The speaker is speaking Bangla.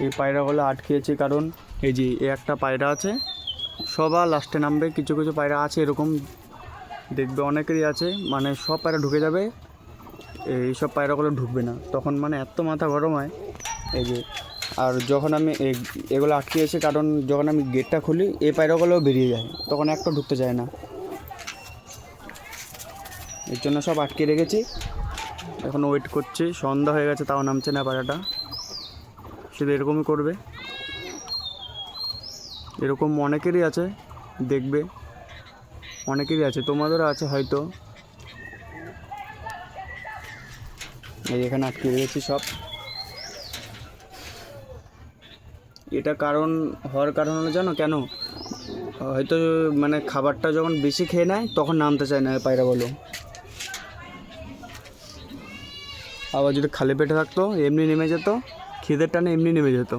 এই পায়রাগুলো আটকেছি কারণ এই যে একটা পায়রা আছে, সবার লাস্টে নামবে। কিছু কিছু পায়রা আছে এরকম, দেখবে অনেকেরই আছে, মানে সব পায়রা ঢুকে যাবে, এই সব পায়রাগুলো ঢুকবে না, তখন মানে এত মাথা গরম হয়। এই যে আর যখন আমি এগুলো আটকেছি কারণ যখন আমি গেটটা খুলি এই পায়রাগুলোও বেরিয়ে যায়, তখন একটা ঢুকতে চায় না, এর জন্য সব আটকে রেখেছি। এখন ওয়েট করছি, সন্ধ্যা হয়ে গেছে তাও নামছে না পায়রাটা, শুধু এরকমই করবে। এরকম অনেকেরই আছে, দেখবে অনেকেরই আছে, তোমাদেরও আছে হয়তো। এই এখানে আটকে রেখেছি সব। এটা কারণ হওয়ার কারণ হলো জানো কেন? হয়তো মানে খাবারটা যখন বেশি খেয়ে নেয় তখন নামতে চায় না পায়রাগুলো। আবার যদি খালি পেটে থাকতো এমনি নেমে যেত, খিদের টানে এমনি নেমে যেত।